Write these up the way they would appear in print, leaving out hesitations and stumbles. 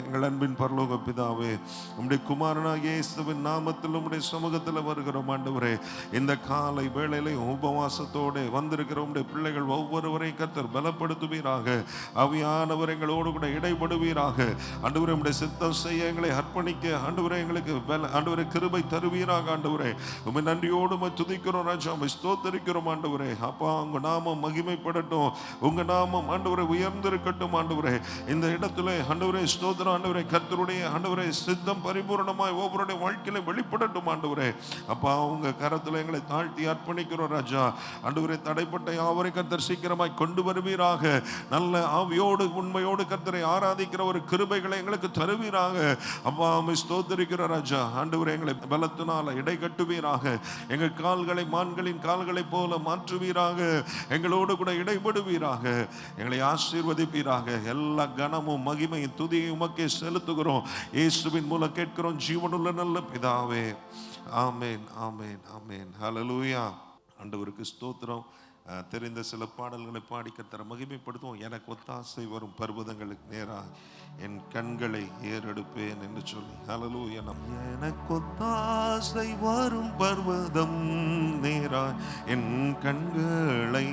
எங்கள் அன்பின் பரலோக பிதாவே, உம்முடைய குமாரனாகிய இயேசுவின் நாமத்தில் உம்முடைய சமூகத்தில் வருகிறோம் ஆண்டவரே. இந்த காலை வேளையிலே உபவாசத்தோடு வந்திருக்கிற உம்முடைய பிள்ளைகள் ஒவ்வொருவரையும் கர்த்தர் பலப்படுத்துவீராக. ஆவியானவர் எங்களோடு கூட இடைபடுவீராக. ஆண்டவரே, உம்முடைய சித்தம் செய்ய எங்களை அர்ப்பணிக்க ஆண்டவரே எங்களுக்கு ஆண்டவரே கிருபை தருவீராக. ஆண்டவரே, உம்மை நன்றியோடு துதிக்கிறோம் ராஜா, உம்மை ஸ்தோத்திரிக்கிறோம் ஆண்டவரே. அப்பா, உங்க நாமம் மகிமைப்படட்டும், உங்க நாமம் ஆண்டவரே உயர்ந்திருக்கட்டும் ஆண்டவரே. இந்த இடத்துல ஆண்டவரே ஸ்தோத்திரம் ஆண்டவரே. கர்த்தருடைய ஆண்டவரே சித்தம் பரிபூரணமாய் ஒவ்வொருடைய வாழ்க்கையில வெளிப்படட்டும் ஆண்டவரே. அப்பா, உங்க கரத்துல எங்களை தாழ்த்தி அர்ப்பணிக்கிறோம் ராஜா. ஆண்டவரே, தடைப்பட்ட யாவரை கர்த்தர் சீக்கிரமாய் கொண்டு வருவீராக. நல்ல ஆவியோடு உண்மையோடு கர்த்தரை ஆராதிக்கிற ஒரு கிருபைகளை எங்களுக்கு தருவீராக. அப்பா, உம்மை ஸ்தோத்திரிக்கிறோம் ராஜா. ஆண்டவரே, எங்களை பலத்தினால இடை கட்டுவீராக. எங்கள் கால்களை மான்களின் கால்களை போல மாற்றுவீராக. எங்களோடு கூட இடைபடுவீராக. எங்களை ஆசீர்வதிப்பீராக. எல்லா கனமும் மகிமையும் துதியை உமக்கே செலுத்துகிறோம். இயேசுவின் மூலம் கேட்கிறோம் ஜீவனுள்ள நல்ல பிதாவே. ஆமேன், ஆமேன், ஆமேன். ஹல்லேலூயா. ஆண்டவருக்கு ஸ்தோத்திரம். தெரிந்த சில பாடல்களை பாடி கர்த்தரை மகிமைப்படுத்துவோம். எனக்கு ஒத்தாசை வரும் பர்வதங்களுக்கு நேராக என் கண்களை ஏறெடுப்பேன் என்று சொல்லி. ஹல்லேலூயா. எனக்கு ஒத்தாசை வரும் பர்வதம் நேராய் என் கண்களை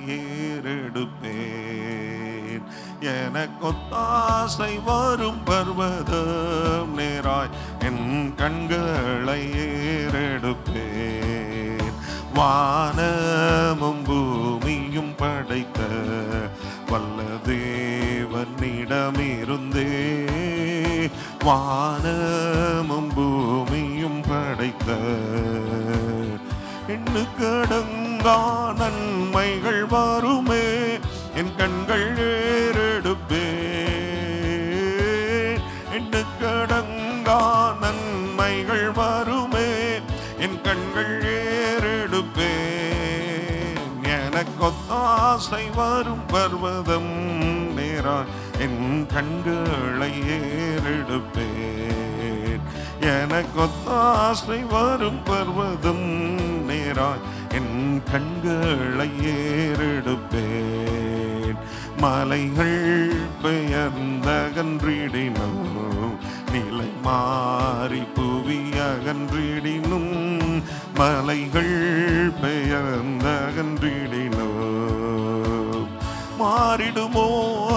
ஏறெடுப்பேன். எனக்கு ஒத்தாசை வரும் பர்வதம் நேராய் என் கண்களை ஏறெடுப்பேன். வானமும் பூமியும் படைத்த வல்ல தேவனிடமிருந்தே, வானமும் பூமியும் படைத்த எண்ணுக்கடங்கா நன்மைகள் வருமே என் கண்கள் ஏறெடுப்பேன். எண்ணுக்கடங்கா நன்மைகள் வருமே என் கண்கள் ஏறெடுப்பேன். எனக்கொத்தாசை வரும் பர்வதம் நேராய் என் கண்களை ஏறெடுப்பேன். எனக்கொத்தாசை வரும் பர்வதம் நேராய் என் கண்களை ஏறெடுப்பேன். மலைகள் பெயர்ந்தகன்றிடினும், நிலை மாறி புவி அகன்றிடினும், மலைகள் பெயர்ந்தகன்றிடினும், மாறிடுமோ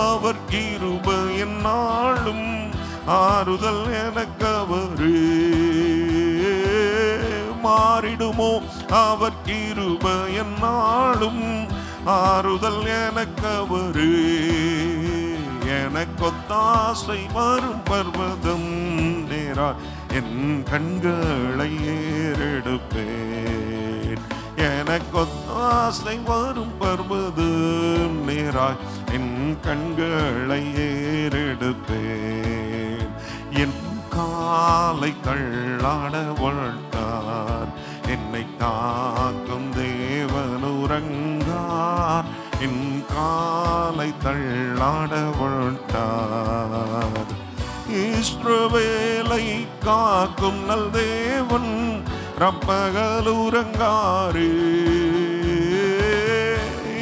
அவர் கிருபை என்னாலும், ஆறுதல் எனக்கு அவரு. மாறிடுமோ அவர் கிருபை என்னாலும், ஆறுதல் எனக்கு அவரு. எனக்கொத்தாசை வரும் பர்வதம் நேராய் என் கண்களை ஏறெடுப்பேன். எனக்கொத்தாசை வரும் பர்வதம் நேராய் என் கண்களை ஏறெடுப்பேன். என் காலை தள்ளாட வாழ்த்தார், என்னை காக்கும் தேவன் உறங்கார். என் காலை தள்ளாட வாழ்த்தார். இஸ்ரவேலை காக்கும் நல் தேவன் ரப்பகல் உறங்காரே.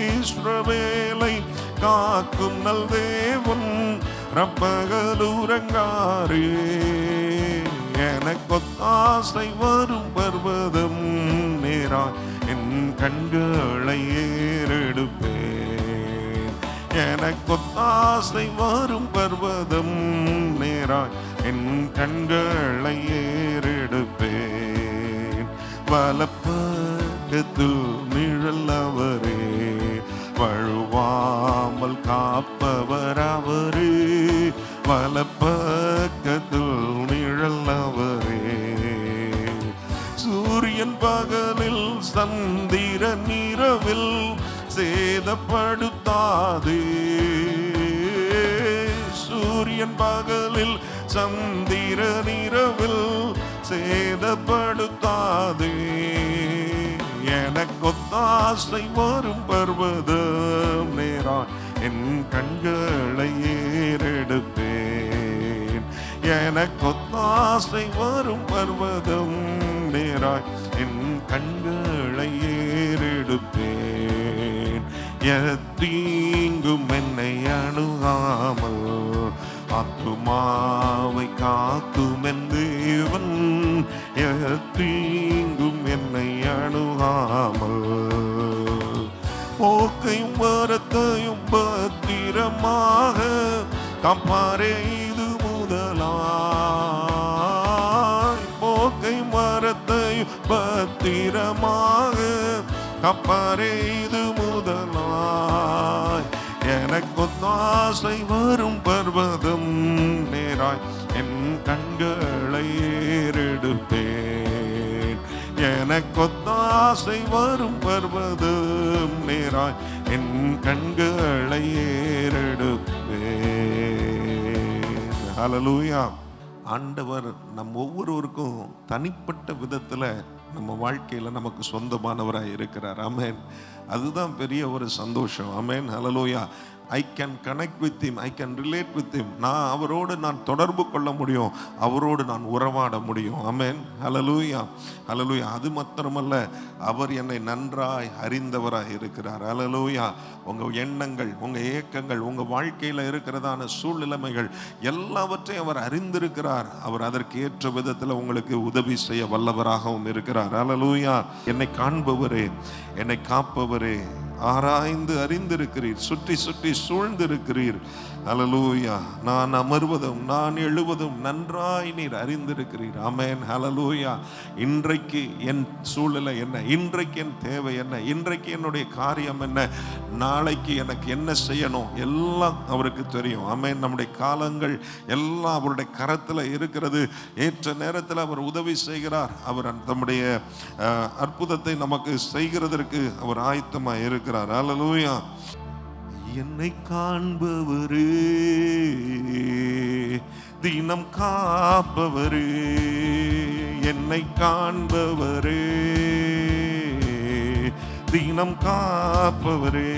இஸ்ரவேலை காக்கும் நல் தேவன் ரப்பகல் உறங்காரே. எனக்கொத்தாசை வரும் பர்வதம் நேராய் என் கண்களை ஏறெடுப்பேன். எனக்கொத்தாசை வரும் பர்வதம் நேராய் என் கண்களை ஏறெடுப்பேன். வலப்பக்கத்தில் நிழல் அவரே, வழுவாமல் காப்பவர் அவரே. வலப்பக்கத்தில் நிழல் அவரே. சூரியன் பகலில் சந்திரன் இரவில் சேதப்படுத்தாதே. சூரியன் பகலில் சந்திரன் இரவில் சேதப்படுத்தாதே. எனக்கொத்தாசை வரும் பர்வதம் நேராய் என் கண்களை ஏறெடுப்பேன். எனக்கொத்தாசை வரும் பர்வதம் நேராய் என் கண்களை ஏறெடுப்பேன். எத்தீங்கும் என்னை அணுகாமல் ஆத்துமாவை காக்கும் என் தேவன், தீங்கும் என்னை அணுகாமல். போக்கையும் வரத்தையும் பத்திரமாக காப்பாரே இது முதலாய். போக்கை மரத்தையும் பத்திரமாக காப்பாரே இது முதலாய். எனக்கு ஆசை வரும் பர்வதம் நேராய் என் கண்களை ஏறெடுப்பேன். எனக்கு ஆசை வரும் பர்வதம் நேராய் என் கண்களை ஏறெடுப்பேன். ஹல்லேலூயா. ஆண்டவர் நம் ஒவ்வொருவருக்கும் தனிப்பட்ட விதத்துல நம்ம வாழ்க்கையில நமக்கு சொந்தமானவராய் இருக்கிறார். ஆமென். அதுதான் பெரிய ஒரு சந்தோஷம். ஆமென். ஹல்லேலூயா. I can connect with him, I can relate with him. அவரோடு நான் தொடர்பு கொள்ள முடியும், அவரோடு நான் உறவாட முடியும். ஆமென். ஹல்லேலூயா. ஹல்லேலூயா. அது மாத்திரமல்ல, அவர் என்னை நன்றாய் அறிந்தவராய் இருக்கிறார். ஹல்லேலூயா. உங்க எண்ணங்கள், உங்க ஏக்கங்கள், உங்க வாழ்க்கையில இருக்கிறதான சூழ்நிலைமைகள் எல்லாவற்றையும் அவர் அறிந்திருக்கிறார். அவர் அதற்கு ஏற்ற விதத்தில் உங்களுக்கு உதவி செய்ய வல்லவராகவும் இருக்கிறார். ஹல்லேலூயா. என்னை காண்பவரே, என்னை காப்பவரே, ஆராய்ந்து அறிந்திருக்கிறீர், சுற்றி சுற்றி சூழ்ந்திருக்கிறீர். ஹல்லேலூயா. நான் அமர்வதும் நான் எழுவதும் நன்றாய் நீர் அறிந்திருக்கிறீர். ஆமென். ஹல்லேலூயா. இன்றைக்கு என் சூழ்நிலை என்ன, இன்றைக்கு என் தேவை என்ன, இன்றைக்கு என்னுடைய காரியம் என்ன, நாளைக்கு எனக்கு என்ன செய்யணும், எல்லாம் அவருக்கு தெரியும். ஆமென். நம்முடைய காலங்கள் எல்லாம் அவருடைய கரத்தில் இருக்கிறது. ஏற்ற நேரத்தில் அவர் உதவி செய்கிறார். அவர் தம்முடைய அற்புதத்தை நமக்கு செய்கிறதற்கு அவர் ஆயத்தமாக இருக்கிறார். ஹல்லேலூயா. என்னை காண்பவரே, தினம் காப்பவரே, என்னை காண்பவரே, தினம் காப்பவரே,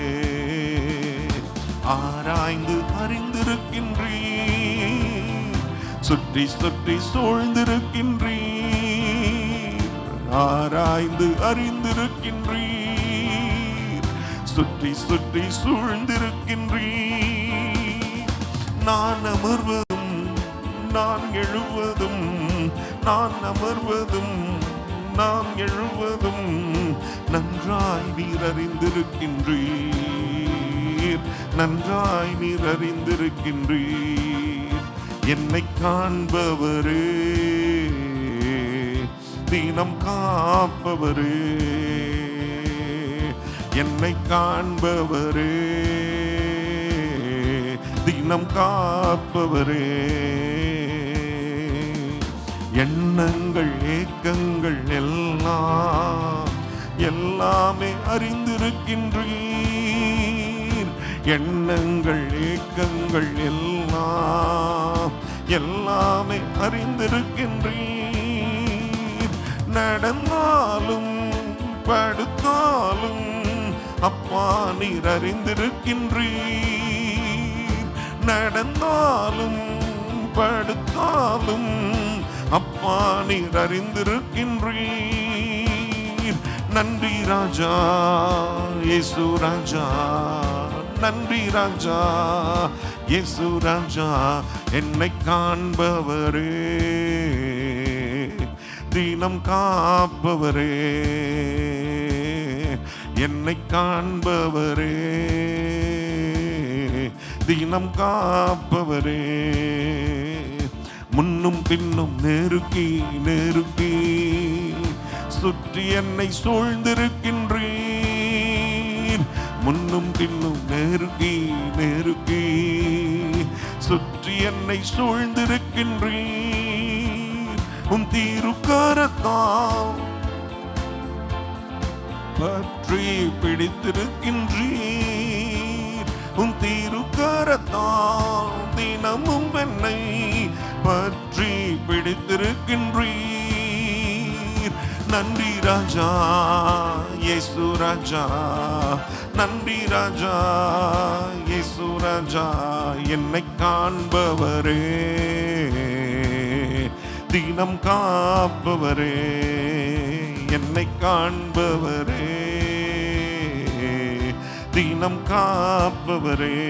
ஆராய்ந்து அறிந்திருக்கின்றீர், சுற்றி சுற்றி சூழ்ந்திருக்கின்றீர், ஆராய்ந்து அறிந்திருக்கின்றீர், சுற்றி சுற்றி சூழ்ந்திருக்கின்றீர். நான் அமர்வதும் நான் எழுவதும், நான் அமர்வதும் நான் எழுவதும் நன்றாய் நீர் அறிந்திருக்கின்றீர், நன்றாய் நீர் அறிந்திருக்கின்றீர். என்னை காண்பவரே, தினம் காப்பவரே, என்னை காண்பவரே, தினம் காப்பவரே, எண்ணங்கள் ஏக்கங்கள் எல்லாம் எல்லாமே அறிந்திருக்கின்றீர். எண்ணங்கள் ஏக்கங்கள் எல்லாம் எல்லாமே அறிந்திருக்கின்றீர். நடந்தாலும் படுத்தாலும் அப்பா நீர் அறிந்திருக்கின்றீர். நடந்தாலும் படுத்தாலும் அப்பா நீர் அறிந்திருக்கின்றீர். நன்றி ராஜா, இயேசு ராஜா, நன்றி ராஜா, இயேசு ராஜா. என்னை காண்பவரே, தினம் காப்பவரே, என்னை காண்பவரே, தினம் காப்பவரே, முன்னும் பின்னும் நெருக்கி நெருக்கி சுற்றி என்னை சூழ்ந்திருக்கின்றீர். முன்னும் பின்னும் நெருக்கி நெருக்கி சுற்றி என்னை சூழ்ந்திருக்கின்றீர். உம் திருக்கரத்தால் பற்றி பிடித்திருக்கின்றீர். உம் திருக்கரத்தால் தினமும் என்னை பற்றி பிடித்திருக்கின்றீர். நன்றி ராஜா, இயேசு ராஜா, நன்றி ராஜா, இயேசு ராஜா. என்னை காண்பவரே, தினம் காப்பவரே, என்னை காண்பவரே, தினம் காப்பவரே,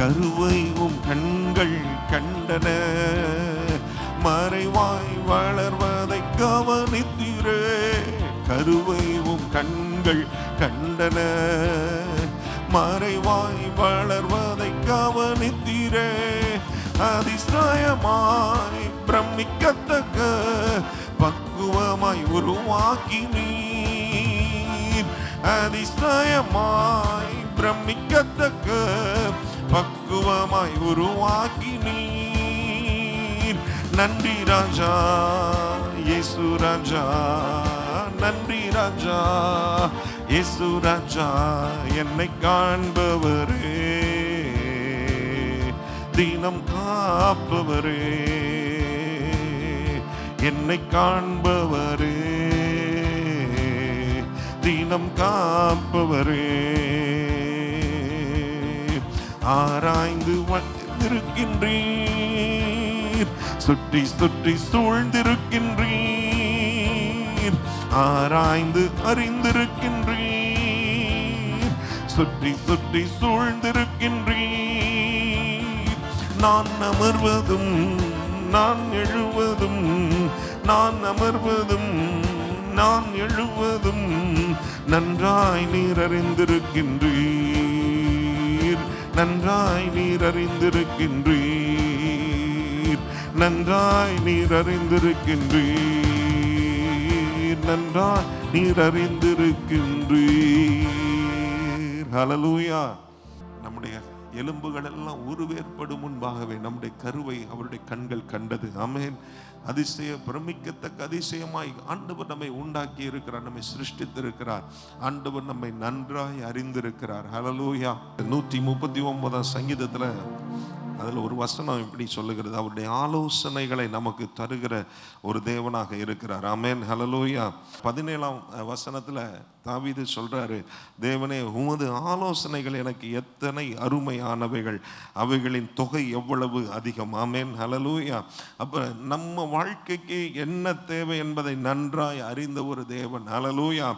கருவை கண்கள் கண்டன, மறைவாய் வளர்வதை கவனித்தீரே. கருவை கண்கள் கண்டன, மறைவாய் வளர்வதை கவனித்தீரே. அதிசயமாய் பிரமிக்கத்தக்க பக்குவமாய் உருவாக்கினீர். அதிசயமாய் பிரமிக்கத்தக்க பக்குவமாய் உருவாக்கினீர். நன்றி ராஜா இயேசு ராஜா, நன்றி ராஜா இயேசு ராஜா. என்னை காண்பவரே, தினம் காப்பவரே, என்னை காண்பவரே, தினம் காப்பவரே. ஆராய்ந்து வந்திருக்கின்றீர், சுற்றி சுற்றி சூழ்ந்திருக்கின்றீர். ஆராய்ந்து அறிந்திருக்கின்றீர், சுற்றி சுற்றி சூழ்ந்திருக்கின்றீர். நான் அமர்வதும் நான் எழுவதும், நான் அமர்வதும் நான் எழுவதும் நன்றாய் நீர் அறிந்திருக்கின்றீர். நன்றாய் நீர் அறிந்திருக்கின்றீர். நன்றாய் நீர் அறிந்திருக்கின்றீர். நன்றாய் நீர் அறிந்திருக்கின்றீர். ஹல்லேலூயா. நம்முடைய எலும்புகள் எல்லாம் உருவேற்படும் முன்பாகவே நம்முடைய கருவை அவருடைய கண்கள் கண்டது. ஆமென். அதிசய பிரமிக்கத்தக்க அதிசயமாய் ஆண்டவர் நம்மை உண்டாக்கி இருக்கிறார், நம்மை சிருஷ்டித்திருக்கிறார். ஆண்டவர் நம்மை நன்றாய் அறிந்திருக்கிறார். ஹல்லேலூயா. 139 சங்கீதத்துல அதில் ஒரு வசனம் இப்படி சொல்லுகிறது, அவருடைய ஆலோசனைகளை நமக்கு தருகிற ஒரு தேவனாக இருக்கிறார். ஆமென். ஹல்லேலூயா. 17ஆம் வசனத்தில் தாவீது சொல்றாரு, தேவனே உமது ஆலோசனைகள் எனக்கு எத்தனை அருமையானவைகள், அவைகளின் தொகை எவ்வளவு அதிகம். ஆமென். ஹல்லேலூயா. அப்ப நம்ம வாழ்க்கைக்கு என்ன தேவை என்பதை நன்றாய் அறிந்த ஒரு தேவன். ஹல்லேலூயா.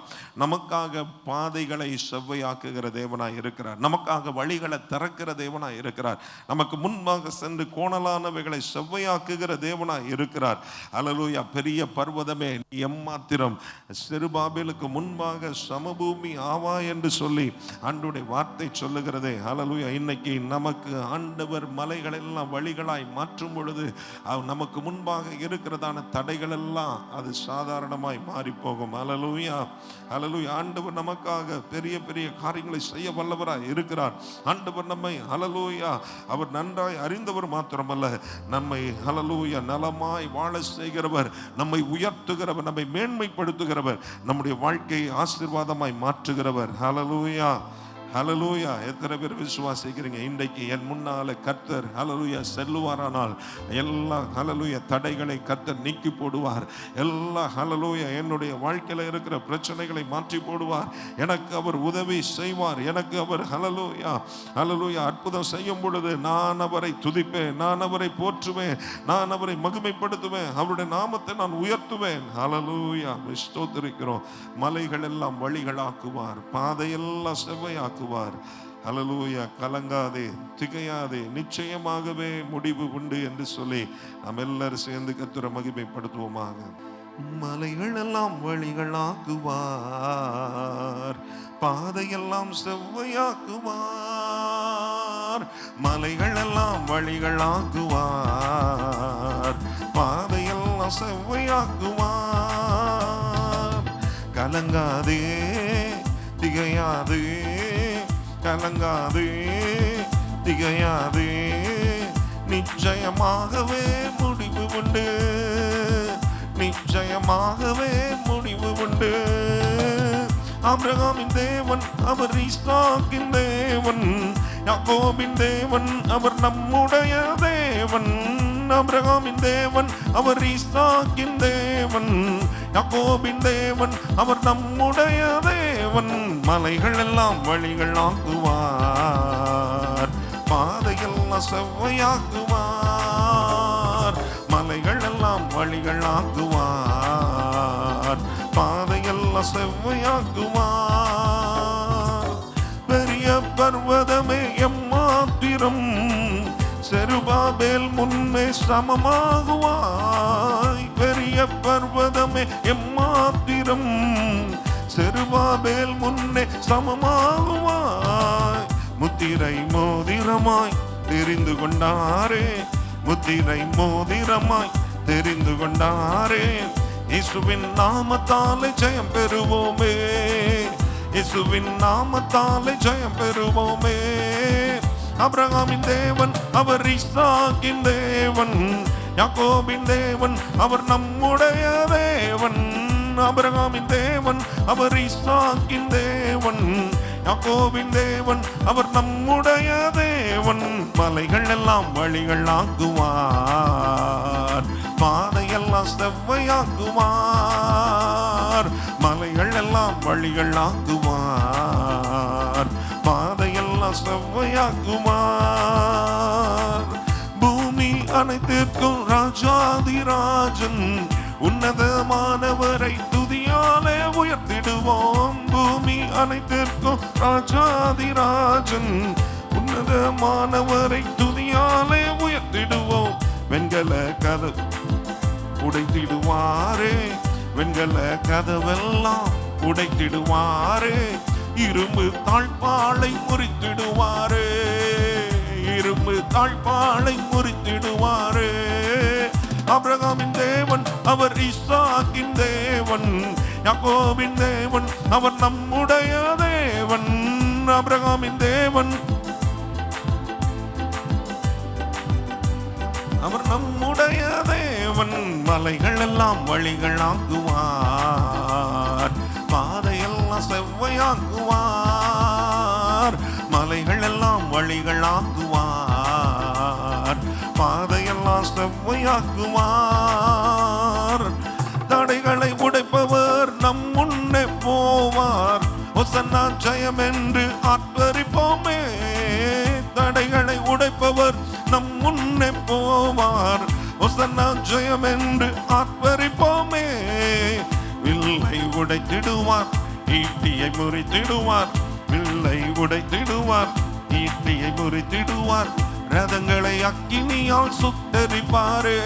நமக்காக பாதைகளை செவ்வையாக்குகிற தேவனாய் இருக்கிறார், நமக்காக வழிகளை திறக்கிற தேவனாய் இருக்கிறார், நமக்கு முன்பாக சென்று கோணலானவைகளை செவ்வையாக்குகிற தேவனாய் இருக்கிறார். ஹல்லேலூயா. பெரிய பர்வதமே எம்மாத்திரம், செருபாபேலுக்கு முன்பாக சமபூமி ஆவா என்று சொல்லி ஆண்டவருடைய வார்த்தை சொல்லுகிறதே. ஹல்லேலூயா. இன்னைக்கு நமக்கு ஆண்டவர் மலைகள் எல்லாம் வழிகளாய் மாற்றும் பொழுது நமக்கு முன்பாக இருக்கிறதான தடைகள் எல்லாம் அது சாதாரணமாய் மாறி போகும். ஹல்லேலூயா. ஹல்லேலூயா. ஆண்டவர் நமக்காக பெரிய பெரிய காரியங்களை செய்ய வல்லவராய் இருக்கிறார். ஆண்டவர் நம்மை ஹல்லேலூயா அவர் நன்றாய் அறிந்தவர் மாத்திரமல்ல, நம்மை ஹல்லேலூயா நலமாய் வாழ செய்கிறவர், நம்மை உயர்த்துகிறவர், நம்மை மேன்மைப்படுத்துகிறவர், நம்முடைய வாழ்க்கையை ஆசீர்வாதமாய் மாற்றுகிறவர். ஹல்லேலூயா. ஹல்லேலூயா. எத்தனை பேர் விசுவாசிக்கிறீங்க? இன்றைக்கு என் முன்னால கர்த்தர் ஹல்லேலூயா செல்லுவாரானால் எல்லா ஹல்லேலூயா தடைகளை கர்த்தர் நீக்கி போடுவார். எல்லா ஹல்லேலூயா என்னுடைய வாழ்க்கையில இருக்கிற பிரச்சனைகளை மாற்றி போடுவார். எனக்கு அவர் உதவி செய்வார். எனக்கு அவர் ஹல்லேலூயா ஹல்லேலூயா அற்புதம் செய்யும் பொழுது நான் அவரை துதிப்பேன், நான் அவரை போற்றுவேன், நான் அவரை மகிமைப்படுத்துவேன், அவருடைய நாமத்தை நான் உயர்த்துவேன். ஹல்லேலூயா. ஸ்தோத்திரிக்கிறோம். மலைகள் எல்லாம் வழிகளாக்குவார், பாதையெல்லாம் செவ்வையாக்குவார். ஹல்லேலூயா. கலங்காதே, திகையாதே, நிச்சயமாகவே முடிவு உண்டு என்று சொல்லி நாம் எல்லாரும் சேர்ந்து கர்த்தரை மகிமைப்படுத்துவோமாக. மலைகள் எல்லாம் வழிகளாக்குவார், பாதையெல்லாம் செவ்வையாக்குவார். மலைகள் எல்லாம் வழிகளாக்குவார், பாதையெல்லாம் செவ்வையாக்குவார். கலங்காதே, திகையாதே, கலங்காதே, திகையாதே, நிச்சயமாகவே முடிவு உண்டு, நிச்சயமாகவே முடிவு உண்டு. ஆபிரகாமின் தேவன் அவர் ஈசாக்கின் தேவன், யாக்கோபின் தேவன் அவர் நம்முடைய தேவன். ஆபிரகாமின் தேவன் அவர் ஈசாக்கின் தேவன், யாக்கோபின் தேவன் அவர் நம்முடைய தேவன். மலைகள் எல்லாம் வழிகள் ஆக்குவார், பாதையெல்லாம் செவ்வையாக்குவார். மலைகள் எல்லாம் வழிகள் ஆக்குவார், பாதையெல்லாம் செவ்வையாக்குவார். பெரிய பர்வதமே எம்மாத்திரம், எம்மாத்திரம் செருபாபேல் முன்னே சமமாகுவாய். பெரிய பர்வதமே எம்மாத்திரம் செருபாபேல் முன்னே சமமாகுவாய். முத்திரை மோதிரமாய் தெரிந்து கொண்டாரே, முத்திரை மோதிரமாய் தெரிந்து கொண்டாரே. இயேசுவின் நாமத்தாலே ஜெயம் பெறுவோமே, இயேசுவின் நாமத்தாலே ஜெயம் பெறுவோமே. ஆபிரகாமின் தேவன் அவர் ஈசாக்கின் தேவன், யாக்கோபின் தேவன் அவர் நம்முடைய தேவன். ஆபிரகாமின் தேவன் அவர் ஈசாக்கின் தேவன், யாக்கோபின் தேவன் அவர் நம்முடைய தேவன். மலைகள் எல்லாம் வழிகள் ஆக்குவார், பாதையெல்லாம் செவ்வையாக்குவார். மலைகள் எல்லாம் வழிகள் ஆக்குவார், பாதையெல்லாம் செவ்வையாக்குவார். பூமி அனைத்திற்கும் ராஜாதிராஜன், உன்னதமானவரை துதியாலே உயர்த்திடுவோம். பூமி அனைத்திற்கும் ராஜாதிராஜன், உன்னதமானவரை துதியாலே உயர்த்திடுவோம். வெண்கல கதவு உடைத்திடுவாரே, வெண்கல கதவெல்லாம் உடைத்திடுவாரே. இரும்பு தாழ்பாளை முறித்திடுவாரே, இரும்பு தாழ்பாளை முறித்திடுவாரே. ஆபிரகாமின் தேவன் அவர் ஈசாக்கின் தேவன், யாக்கோபின் தேவன் அவர் நம்முடைய தேவன். ஆபிரகாமின் தேவன் அவர் நம்முடைய தேவன். மலைகள் எல்லாம் வழிகள் ஆக்குவார், பாதையெல்லாம் செவ்வையாக்குவார். மலைகள் எல்லாம் வழிகள் ஆக்குவார், பாதையெல்லாம் செவ்வையாக்குவார். தடைகளை உடைப்பவர் நம் முன்னே போவார், ஒசன்னா ஜெயம் என்று ஆர்ப்பரிப்போமே. தடைகளை உடைப்பவர் நம் முன்னே போவார், ஒசன்னா ஜெயம் என்று ஆர்ப்பரிப்போமே. வில்லை உடைத்திடுவார், ஈட்டியை முறித்திடுவார், வில்லை உடைத்திடுவார், ஈட்டியை முறித்திடுவார். ரதங்களை அக்கினியால் சுட்டரிப்பாரே,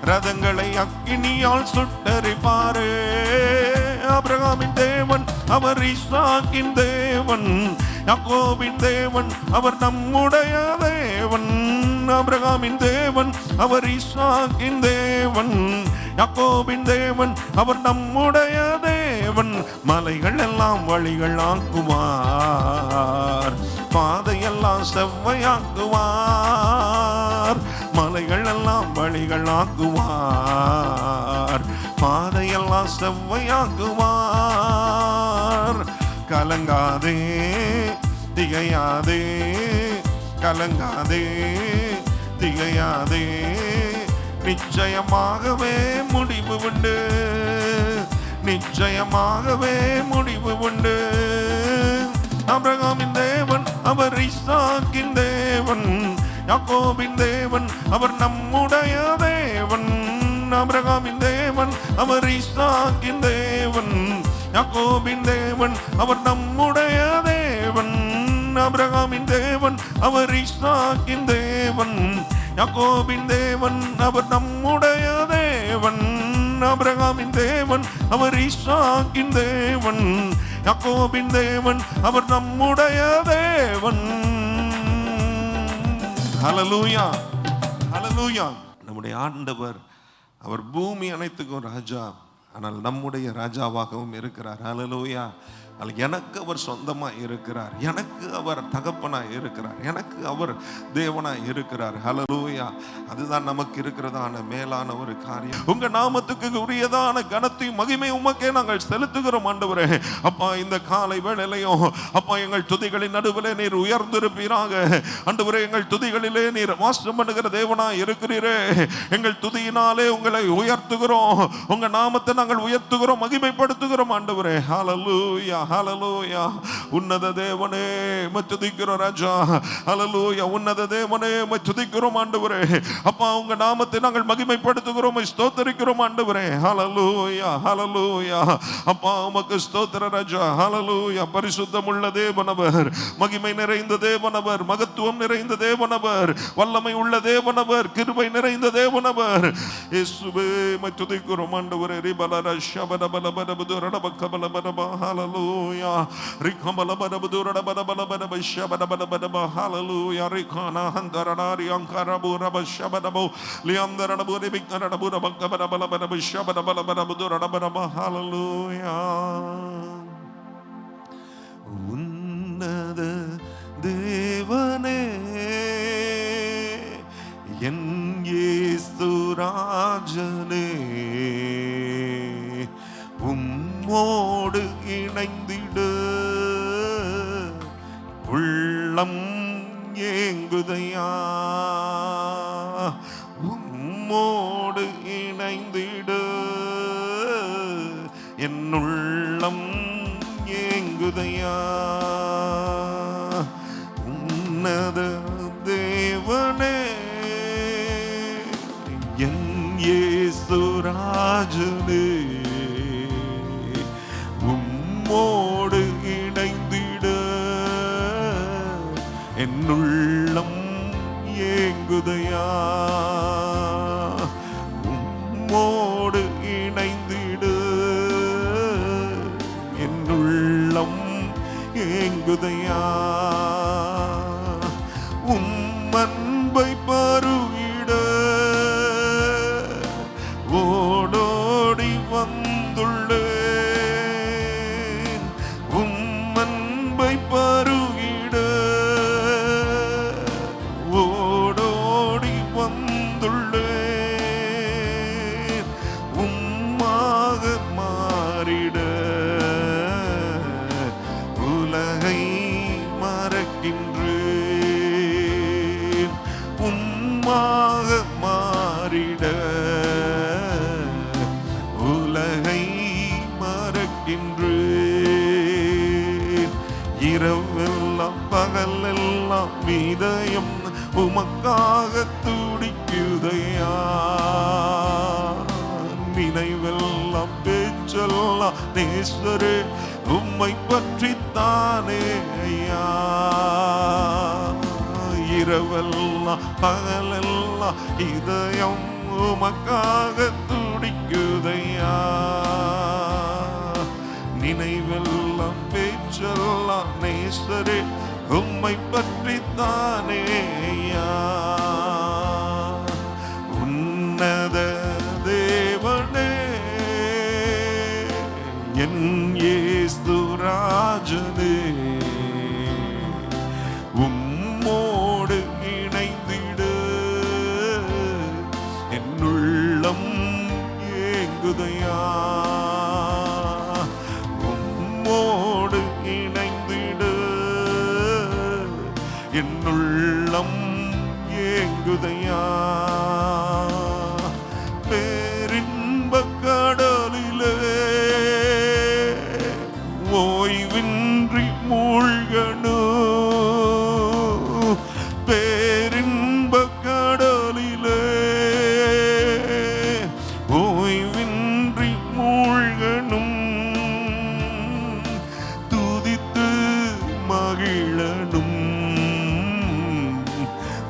ரதங்களை அக்கினியால் சுட்டரிப்பாரே. ஆபிரகாமின் தேவன் அவர் ஈசாக்கின் தேவன், யாக்கோபின் தேவன் அவர் நம்முடைய தேவன். ஆபிரகாமின் தேவன் அவர் ஈசாக்கின் தேவன், யாக்கோபின் தேவன் அவர் நம்முடைய தேவன். மலைகள் எல்லாம் வழிகள் ஆக்குவார், பாதையெல்லாம் செவ்வையாக்குவார். மலைகள் எல்லாம் வழிகள் ஆக்குவார், பாதையெல்லாம் செவ்வையாக்குவார். கலங்காதே திகையாதே, கலங்காதே திகையாதே, நிச்சயமாகவே முடிவு உண்டு, நிச்சயமாகவே முடிவு உண்டு. ஆபிரகாமின் தேவன் அவர் ஈசாக்கின் தேவன், யாக்கோபின் தேவன் அவர் நம்முடைய தேவன். ஆபிரகாமின் தேவன் அவர் ஈசாக்கின் தேவன், யாக்கோபின் தேவன் அவர் நம்முடைய தேவன். ஆபிரகாமின் தேவன் அவர் ஈசாக்கின் தேவன், யாக்கோபின் தேவன் அவர் நம்முடைய தேவன். ஆபிரகாமின் தேவன் அவர் ஈசாக்கின் தேவன், யாக்கோபின் தேவன் அவர் நம்முடைய தேவன். ஹல்லேலூயா, ஹல்லேலூயா. நம்முடைய ஆண்டவர் அவர் பூமி அனைத்துக்கும் ராஜா, ஆனால் நம்முடைய ராஜாவாகவும் இருக்கிறார். ஹல்லேலூயா. எனக்கு அவர் சொந்தமாக இருக்கிறார், எனக்கு அவர் தகப்பனாய் இருக்கிறார், எனக்கு அவர் தேவனாய் இருக்கிறார். ஹல்லேலூயா. அதுதான் நமக்கு இருக்கிறதான மேலான ஒரு காரியம். உங்க நாமத்துக்கு உரியதான கனத்தையும் மகிமை உமக்கே நாங்கள் செலுத்துகிறோம் ஆண்டவரே. அப்பா, இந்த காலை வேளையிலையும் அப்பா எங்கள் துதிகளின் நடுவிலே நீர் உயர்ந்திருப்பீராக ஆண்டவரே. எங்கள் துதிகளிலே நீர் வாசம் பண்ணுகிற தேவனாய் இருக்கிறீரே. எங்கள் துதியினாலே உங்களை உயர்த்துகிறோம், உங்க நாமத்தை நாங்கள் உயர்த்துகிறோம், மகிமைப்படுத்துகிறோம் ஆண்டவரே. ஹல்லேலூயா. ஹalleluya. உன்னத தேவனே துதிக்கிறோம் ராஜா. ஹalleluya. உன்னத தேவனே துதிக்கிறோம் ஆண்டவரே. அப்பா உங்க நாமத்தை நாங்கள் மகிமைப்படுத்துகிறோம், ஸ்தோத்திரிக்கிறோம் ஆண்டவரே. ஹalleluya, ஹalleluya. அப்பா உமக்கு ஸ்தோத்திர ராஜா. ஹalleluya. பரிசுத்தமுள்ள தேவனவர், மகிமை நிறைந்த தேவனவர், மகத்துவம் நிறைந்த தேவனவர், வல்லமை உள்ள தேவனவர், கிருபை நிறைந்த தேவனவர். இயேசுவே துதிக்கிறோம் ஆண்டவரே. ரிபலர ஷபதபலபதபதுரட பக்கபலபதப. ஹalleluya. ரிகமலபதபதுரடபதபலபதப ஷபதபலபதப. ஹalleluya. ரிகானா ஹந்தரனாரி அங்கரபுரப ஷபதபோ லியந்தரடபுரி பிக்னரடபுர பக்கபலபலபதப ஷபதபலபதபதுரடபதப. ஹalleluya. உன்னத தேவனே என் இயேசு ராஜனே, உம்மோடு இணைந்திட உள்ளம் ஏங்குதையா. உம்மோடு இணைந்திட என் உள்ளம் ஏங்குதையா. உன்னத தேவனே என் இயேசு ராஜனே, உம்மோடு இணைந்திட என் உள்ளம் ஏங்குதையா. உம்மோடு இணைந்திட என் உள்ளம் ஏங்குதையா. உம்மன்பை பருகிட ஓடோடி வந்துள்ளேன். உம்மன்பை பருகிட ஓடோடி வந்துள்ளேன். உம்மாக மாறிட உலகை மறக்கின்றேன். உம்மாக மாறிட உலகை மறக்கின்றேன். இரவெல்லாம் பகலெல்லாம் இதயம் உமக்காக துடிக்குதையா. நினைவெல்லாம் பேச்செல்லாம் நேசரே உம்மை பற்றித்தானே ஐயா. இரவெல்லாம் பகலெல்லாம் இதயம் உமக்காக துடிக்குதையா. நினைவெல்லாம் பேச்செல்லாம் நேசரே உம்மை பற்றித்தானே ஐயா. உன்னத தேவனே என் இயேசு ராஜனே, உம்மோடு இணைந்திட என் உள்ளம் ஏங்குதையா. உம்மோடு இணைந்திட என் உள்ளம் ஏங்குதையா. பேரின்பக் கடலிலே ஓய்வின்றி மூழ்கணும். பேரின்பக் கடலிலே ஓய்வின்றி மூழ்கணும். துதித்து மகிழனும்,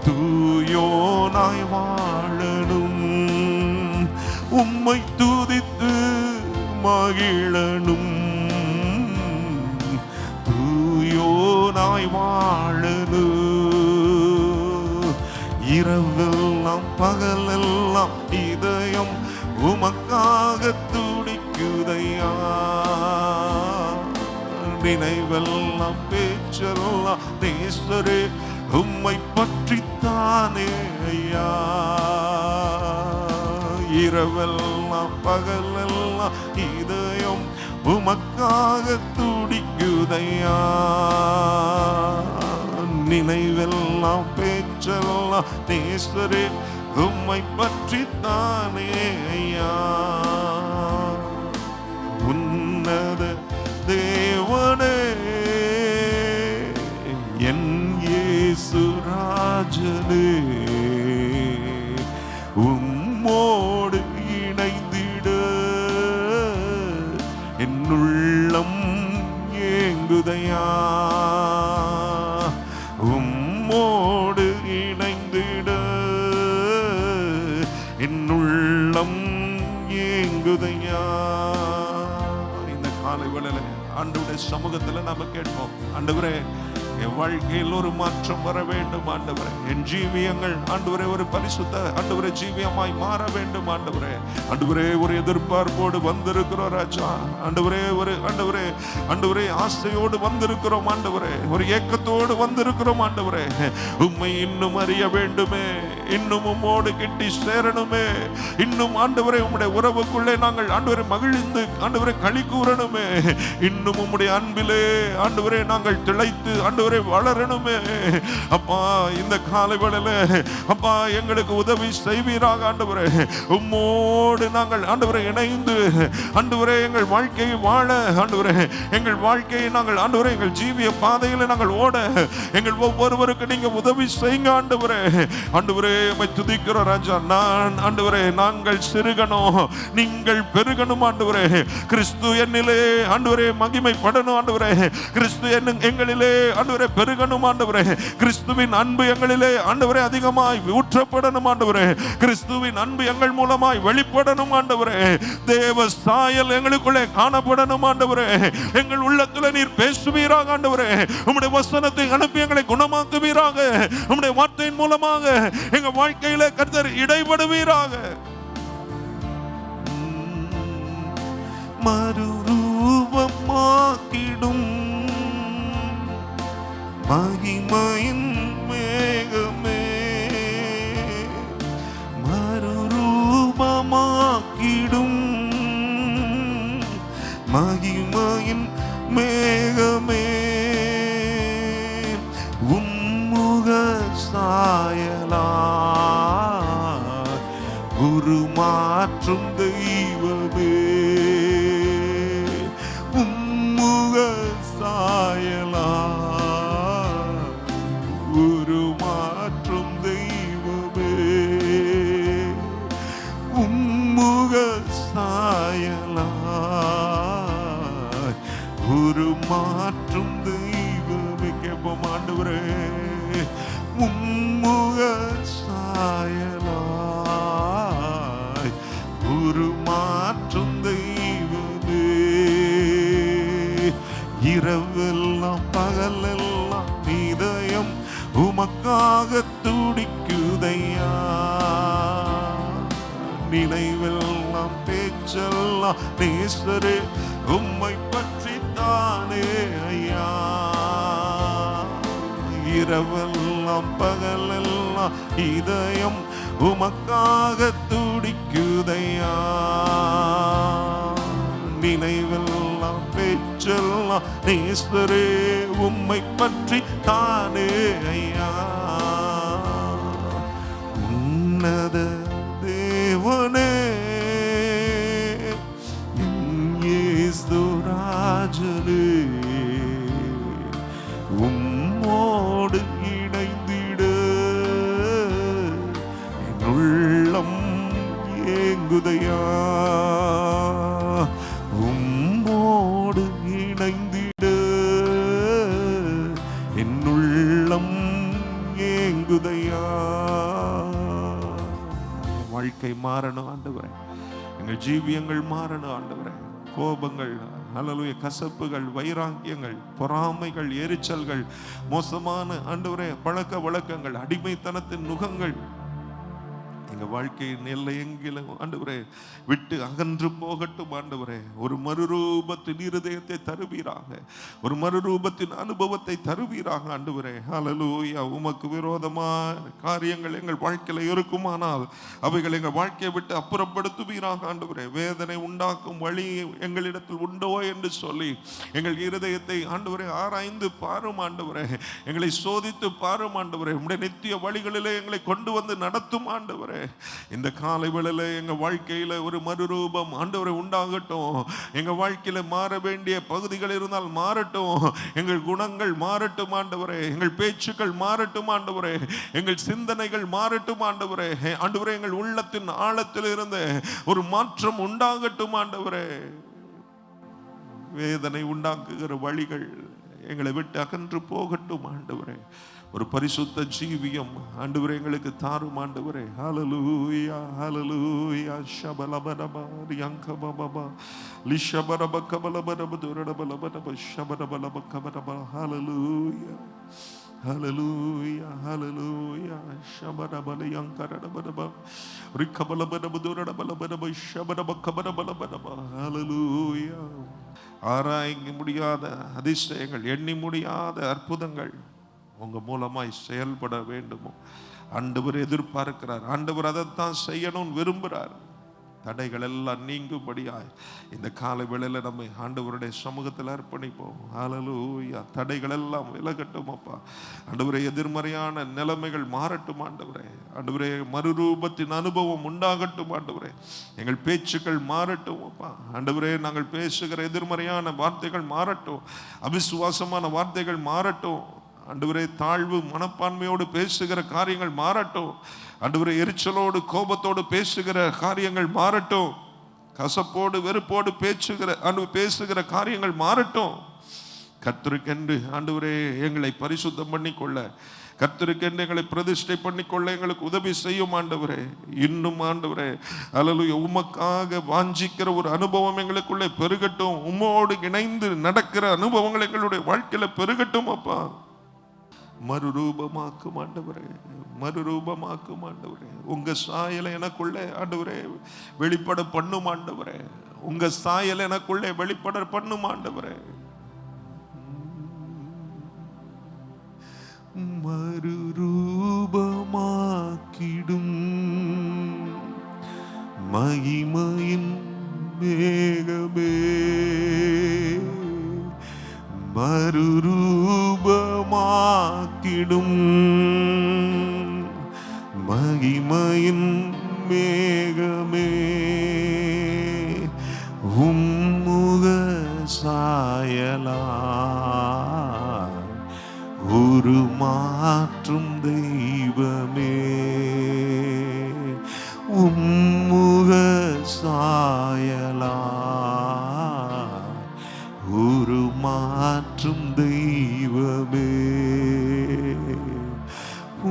தூயோனாய் வாழனும். உம்மை துதித்து மகிழனும், தூயோனாய் வாழனும். இரவெல்லாம் பகலெல்லாம் இதயம் உமக்காக துடிக்குதையா. நினைவெல்லாம் பேச்செல்லாம் நேசரே உம்மை பற்றித்தானே ஐயா. இரவெல்லாம் பகலெல்லாம் இதயம் உமக்காக துடிக்குதையா. நினைவெல்லாம் பேச்செல்லாம் நேசரே உம்மை பற்றித்தானே ஐயா. உன்னத தேவன் ராஜனே உம்மோடு இணைந்திட என்னுள்ளம் ஏங்குதையா. உம்மோடு இணைந்திட என்னுள்ளம் ஏங்குதையா. இந்த காலை வேளையில ஆண்டவருடைய சமூகத்துல நாம கேட்போம், ஆண்டவரே என் வாழ்க்கையில் ஒரு மாற்றம் வர வேண்டும் ஆண்டவரே. என் ஜீவியங்கள் ஆண்டவரே ஒரு பரிசுத்த ஆண்டவரே ஜீவியமாய் மாற வேண்டும் ஆண்டவரே. ஆண்டவரே ஒரு எதிர்பார்ப்போடு வந்திருக்கிறோம் ராஜா. ஆண்டவரே ஒரு ஆண்டவரே ஆண்டவரே ஆசையோடு வந்திருக்கிறோம் ஆண்டவரே. ஒரு ஏக்கத்தோடு வந்திருக்கிறோம் ஆண்டவரே. உம்மை இன்னும் அறிய வேண்டுமே, இன்னும் உம்மோடு கிட்டி சேரணுமே, இன்னும் ஆண்டவரே உம்முடைய உறவுக்குள்ளே நாங்கள் ஆண்டவரை மகிழ்ந்து ஆண்டவரை களி கூறணுமே, இன்னும் உம்முடைய அன்பிலே ஆண்டவரே நாங்கள் திளைத்து ஆண்டவரை வளரணுமே. அப்பா இந்த காலை வேளையில அப்பா எங்களுக்கு உதவி செய்வீராக ஆண்டவரே. உம்மோடு நாங்கள் ஆண்டவரை இணைந்து ஆண்டவரே எங்கள் வாழ்க்கையை வாழ ஆண்டவரே, எங்கள் வாழ்க்கையை நாங்கள் ஆண்டவரே எங்கள் ஜீவிய பாதையில நாங்கள் ஓட எங்கள் ஒவ்வொருவருக்கு நீங்க உதவி செய்யுங்க ஆண்டவரே. ஆண்டவரே உம்மை துதிக்கிறோம் ராஜா. நான் ஆண்டவரே நாங்கள் சிறுகணும், நீங்கள் பெருகணும் ஆண்டவரே. கிறிஸ்து என்னிலே ஆண்டவரே மகிமைப்படணும் ஆண்டவரே. கிறிஸ்து எங்களிலே ஆண்டவரே பெருகணும் ஆண்டவரே. கிறிஸ்துவின் அன்பு எங்களிலே ஆண்டவரே அதிகமாய் ஊற்றப்படணும் ஆண்டவரே. கிறிஸ்துவின் அன்பு எங்கள் மூலமாய் வெளிப்படணும் ஆண்டவரே. தேவ சாயல் எங்களுக்குள்ளே காணப்படணும் ஆண்டவரே. எங்கள் உள்ளத்துல நீர் பேசுவீராக ஆண்டவரே. உம்முடைய வசனத்தை அனுப்பி எங்களை குணமாக்குவீராக. உம்முடைய வார்த்தையின் மூலமாக எங்க வாழ்க்கையில கர்த்தர் இடைபடுவீராக. மறுரூபமாக்கிடும் மகிமையின் மேகமே, மறுரூபமாக்கிடும் மகிமையின் மேகமே, உம்முக சாயலா உருமாற்றும் தெய்வமே, உம்முக சாயலா உருமாற்றும் தெய்வமே, உம்முக சாயலா உருமாற்றும் தெய்வமே. கேட்போம் ஆண்டவரே. உம்முக சாயலா உருமாற்றும் தெய்வமே. இரவெல்லாம் பகலெல்லாம் இதயம் உமக்காக துடிக்குதையா. நினைவெல்லாம் பேச்செல்லாம் நேசரே உம்மை பற்றி தானே ஐயா. இரவெல்லாம் பகலெல்லாம் இதயம் உமக்காக துடிக்குதையா. நினைவெல்லாம் பேச்செல்லாம் நேசரே உம்மை பற்றி தானே ஐயா. உன்னத தேவனே இயேசு ராஜனே, உம்மோடு இணைந்திட என் உள்ளம் ஏங்குதையா. உம்மோடு இணைந்திட என் உள்ளம் ஏங்குதையா. வாழ்க்கை மாறணும் ஆண்டவரே. எங்கள் ஜீவியங்கள் மாறணும் ஆண்டவரே. கோபங்கள் அல்லேலூயா கசப்புகள் வைராக்கியங்கள் பொறாமைகள் எரிச்சல்கள் மோசமான ஆண்டவரே பழக்க வழக்கங்கள் அடிமைத்தனத்தின் நுகங்கள் எங்க வாழ்க்கையின் எல்லை எங்கிலும் ஆண்டவரே விட்டு அகன்று போகட்டும் ஆண்டவரே. ஒரு மறுரூபத்தின் இருதயத்தை தருவீராக, ஒரு மறுரூபத்தின் அனுபவத்தை தருவீராக ஆண்டவரே. ஹல்லேலூயா. உமக்கு விரோதமான காரியங்கள் எங்கள் வாழ்க்கையில இருக்குமானால் அவைகள் எங்கள் வாழ்க்கையை விட்டு அப்புறப்படுத்துவீராக ஆண்டவரே. வேதனை உண்டாக்கும் வழி எங்களிடத்தில் உண்டோ என்று சொல்லி எங்கள் இருதயத்தை ஆண்டவரே ஆராய்ந்து பாரும் ஆண்டவரே. எங்களை சோதித்து பாரும் ஆண்டவரே. உம்முடைய நித்திய வழிகளிலே எங்களை கொண்டு வந்து நடத்தும் ஆண்டவரே. இந்த காலை வேளையில எங்க வாழ்க்கையில ஒரு மறுரூபம் ஆண்டவரே உண்டாகட்டும். எங்க வாழ்க்கையில மாற வேண்டிய பகுதிகள் இருந்தால் மாறட்டும். எங்கள் குணங்கள் மாறட்டும் ஆண்டவரே. எங்கள் பேச்சுக்கள் மாறட்டும் ஆண்டவரே. எங்கள் சிந்தனைகள் மாறட்டும் ஆண்டவரே. ஆண்டவரே, எங்கள் உள்ளத்தின் ஆழத்தில் இருந்து ஒரு மாற்றம் உண்டாகட்டும் ஆண்டவரே. வேதனை உண்டாக்குகிற வழிகள் எங்களை விட்டு அகன்று போகட்டும் ஆண்டவரே. ஒரு பரிசுத்த ஜீவியம் ஆண்டவரே எங்களுக்கு தாரும் ஆண்டவரே. ஹல்லேலூயா ஹல்லேலூயா. ஷபலபரபா ரியங்கபபா லிஷபரப கபலபரப துரடபலபரப ஷபரபலப கபரபா. ஹல்லேலூயா ஹல்லேலூயா ஹல்லேலூயா. ஷபரபல யங்கரடபரப ரிக்கபலபரப துரடபலபரப ஷபரப கபரபலபரப. ஹல்லேலூயா. ஆராய்ங்க முடியாத அதிசயங்கள், எண்ணி முடியாத அற்புதங்கள் உங்க மூலமாய் செயல்பட வேண்டுமோ ஆண்டவர் எதிர்பார்க்கிறார். ஆண்டவர் அதைத்தான் செய்யணும்னு விரும்புகிறார். தடைகள் எல்லாம் நீங்கும்படியாய் இந்த காலை வேளையில நம்மை ஆண்டவருடைய சமூகத்தில் அர்ப்பணிப்போம். ஹல்லேலூயா. தடைகள் எல்லாம் விலகட்டும் அப்பா. ஆண்டவரே, எதிர்மறையான நிலைமைகள் மாறட்டும் ஆண்டவரே. ஆண்டவரே, மறுரூபத்தின் அனுபவம் உண்டாகட்டும் ஆண்டவரே. எங்கள் பேச்சுக்கள் மாறட்டும் அப்பா. ஆண்டவரே, நாங்கள் பேசுகிற எதிர்மறையான வார்த்தைகள் மாறட்டும். அவிசுவாசமான வார்த்தைகள் மாறட்டும் ஆண்டவரே. தாழ்வு மனப்பான்மையோடு பேசுகிற காரியங்கள் மாறட்டும் ஆண்டவரே. எரிச்சலோடு கோபத்தோடு பேசுகிற காரியங்கள் மாறட்டும். கசப்போடு வெறுப்போடு பேசுகிற காரியங்கள் மாறட்டும். கர்த்தருக்கென்று ஆண்டவரே எங்களை பரிசுத்தம் பண்ணிக்கொள்ள, கர்த்தருக்கென்று எங்களை பிரதிஷ்டை பண்ணிக்கொள்ள எங்களுக்கு உதவி செய்யும் ஆண்டவரே. இன்னும் ஆண்டவரே அல்லேலூயா, உமக்காக வாஞ்சிக்கிற ஒரு அனுபவம் எங்களுக்குள்ளே பெருகட்டும். உம்மோடு இணைந்து நடக்கிற அனுபவங்கள் எங்களுடைய வாழ்க்கையில பெருகட்டும் அப்பா. மறுரூபமாக்கும் ஆண்டவரே, மறுரூபமாக்கும் ஆண்டவரே. உங்க சாயலை எனக்குள்ளே ஆண்டவரே வெளிப்பட பண்ணும் ஆண்டவரே. உங்க சாயல் எனக்குள்ளே வெளிப்பட பண்ணும் ஆண்டவரே. மறுரூபமாக்கிடும் மகிமையின் மேகமே, மறுரூபமாக்கிடும் மகிமையின் மேகமே, உம்முக சாயலாய் உருமாற்றும் தெய்வமே, உம்முக சாயலாய் உருமாற்றும் தெய்வமே,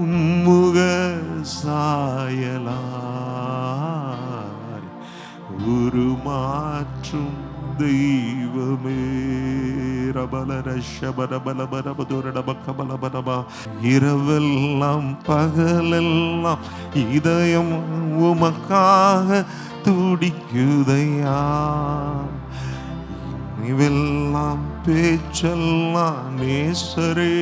உம்முக சாயலாய் உருமாற்றும் தெய்வமே. இரவெல்லாம் பகலெல்லாம் இதயம் உமக்காக துடிக்குதையா, இவெல்லாம் பேச்செல்லாம் நேசரே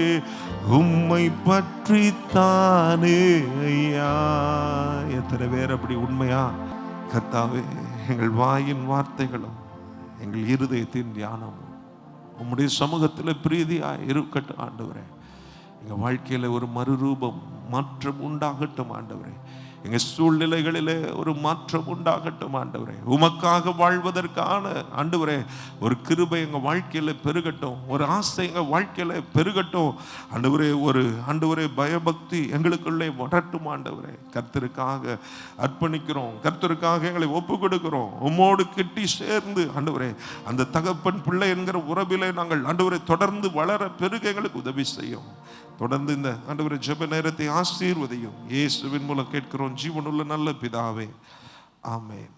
உம்மை பற்றி தானே ஐயா. எத்தனை பேர் அப்படி உண்மையா? கர்த்தாவே, எங்கள் வாயின் வார்த்தைகளும் எங்கள் இருதயத்தின் தியானமும் உம்முடைய சமூகத்தில் பிரீதியாய் இருக்கட்டும் ஆண்டவரே. எங்கள் வாழ்க்கையில் ஒரு மறுரூபம் மாற்றம் உண்டாகட்டும் ஆண்டவரே. எங்கள் சூழ்நிலைகளிலே ஒரு மாற்றம் உண்டாகட்டும் ஆண்டவரே. உமக்காக வாழ்வதற்கான ஆண்டவரே ஒரு கிருபை எங்கள் வாழ்க்கையில் பெருகட்டும். ஒரு ஆசை எங்கள் வாழ்க்கையில் பெருகட்டும் ஆண்டவரே. ஒரு ஆண்டவரே பயபக்தி எங்களுக்குள்ளே வரட்டும் ஆண்டவரே. கர்த்தருக்காக அர்ப்பணிக்கிறோம், கர்த்தருக்காக எங்களை ஒப்பு கொடுக்கிறோம். உம்மோடு கிட்டி சேர்ந்து ஆண்டவரே அந்த தகப்பன் பிள்ளை என்கிற உறவிலே நாங்கள் ஆண்டவரை தொடர்ந்து வளர பெருக எங்களுக்கு உதவி செய்யும். தொடர்ந்து இந்த ஆண்டவரே ஜெப நேரத்தை ஆசீர்வதியும். இயேசுவின் மூலம் கேட்கிறோம் ஜீவனுள்ள நல்ல பிதாவே, ஆமென்.